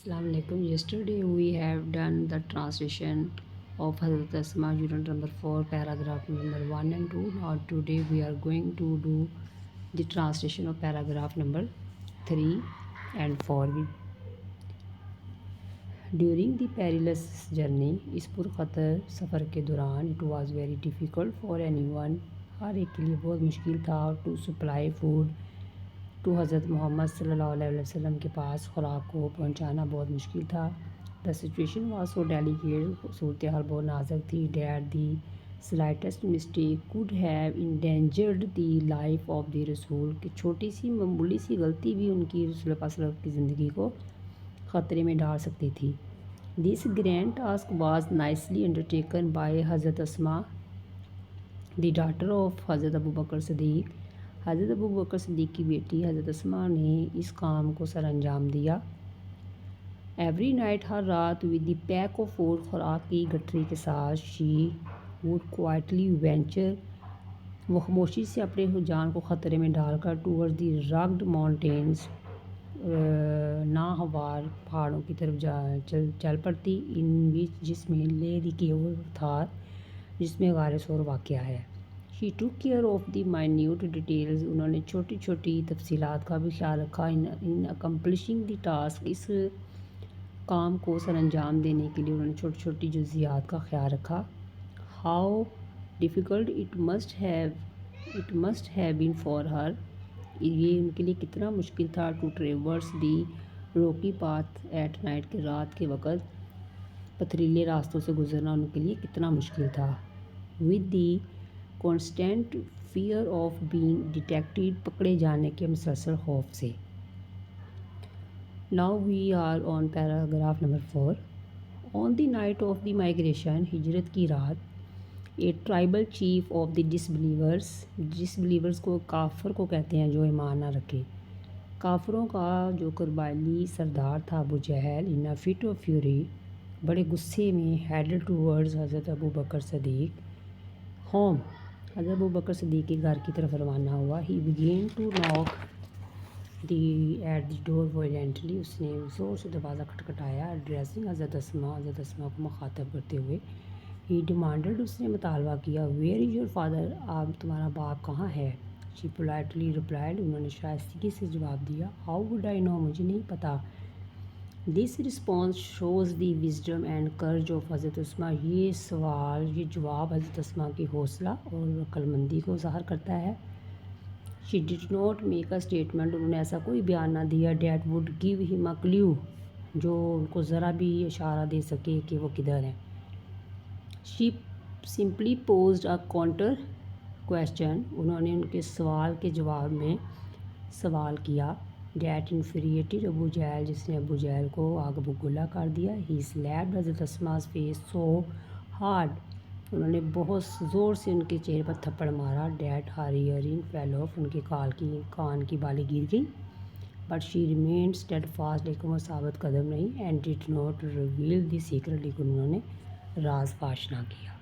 Assalamu alaikum. Yesterday we have done the translation of Hazrat Asma, unit number 4, paragraph number 1 and 2. Now today we are going to do the translation of paragraph number 3 and 4. During the perilous journey, इस पुरखतर सफ़र के दौरान it was very difficult for anyone, हर एक के लिए बहुत मुश्किल था to supply food तो हज़रत मोहम्मद सल्लल्लाहु अलैहि वसल्लम के पास खुराक को पहुंचाना बहुत मुश्किल था। The situation was so delicate, सूरत हाल बहुत नाजुक थी। That the slightest mistake could have endangered the life of the रसूल, कि छोटी सी मामूली सी गलती भी उनकी रसूल पाक सल्लल्लाहु अलैहि वसल्लम की ज़िंदगी को ख़तरे में डाल सकती थी। This grand task was nicely undertaken by हज़रत अस्मा द डॉटर ऑफ हज़रत अबू बकर सदीक़। हज़रत अबू बकर सदीक़ की बेटी हज़रत अस्मा ने इस काम को सर अंजाम दिया। एवरी नाइट, हर रात, with the pack of food, खुराक की गठरी के साथ, शी वुड क्वाइटली वेंचर, वो खामोशी से अपने जान को ख़तरे में डालकर टूवर्ड्स द रग्ड माउंटेन्स, नाहवार पहाड़ों की तरफ चल पड़ती। इन विच, जिसमें ले दी केव था, जिसमें गार सौर वाक़या है। She took care of the minute details, उन्होंने छोटी छोटी तफसीलात का भी ख्याल रखा। इन अकम्पलिशिंग द टास्क, इस काम को सर अंजाम देने के लिए उन्होंने छोटी छोटी जुज़ियात का ख्याल रखा। How difficult it must have been for her, ये उनके लिए कितना मुश्किल था। To traverse the rocky path at night, के रात के वक़्त पथरीले रास्तों से गुजरना उनके लिए कितना मुश्किल था। With the constant fear of being detected, पकड़े जाने के मुसलसल खौफ से। Now we are on paragraph number 4। On the night of the migration, हिजरत की रात, a tribal chief of the disbelievers को काफर को कहते हैं जो ईमान ना रखे। काफरों का जो कबायली सरदार था अबू जहल, इन अ फिट ऑफ फ्यूरी, बड़े गुस्से में, हेडेड टूवर्ड्स हज़रत अबू बकर सदीक़ होम, हज़रत अबू बकर सदीक़ के घर की तरफ रवाना हुआ। He began to knock at the door violently, उसने ज़ोर से दरवाज़ा खटखटाया। एड्रेसिंग हज़रत अस्मा को मुखातब करते हुए। ही डिमांडेड, उसने मुतालबा किया। वेयर इज़ योर फादर, आप तुम्हारा बाप कहाँ है। शी पोलाइटली रिप्लाइड, उन्होंने शाइस्तगी से जवाब दिया। हाउ वुड आई नो, मुझे नहीं पता। This response shows the wisdom and कर्ज ऑफ हज़रत अस्मा, ये जवाब हज़रत अस्मा की हौसला और अक्लमंदी को ज़ाहिर करता है। She did not make a statement, उन्होंने ऐसा कोई बयान ना दिया। That would give him a clue, जो उनको ज़रा भी इशारा दे सके कि वो किधर हैं। She simply posed a counter question, उन्होंने उनके सवाल के जवाब में सवाल किया। डैट इन्फ्uriated अबू जहल, जिसने अबू जहल को आग बबूला कर दिया। ही स्लैप्ड हज़रत अस्मा's फेस सो हार्ड, उन्होंने बहुत ज़ोर से उनके चेहरे पर थप्पड़ मारा। That her earring fell off, उनके कान की बाली गिर गई। बट शी रिमेन्ड स्टेडफास्ट, लेकिन वो साबित कदम नहीं। And did not reveal the secret, लेकिन उन्होंने राज फाश ना किया।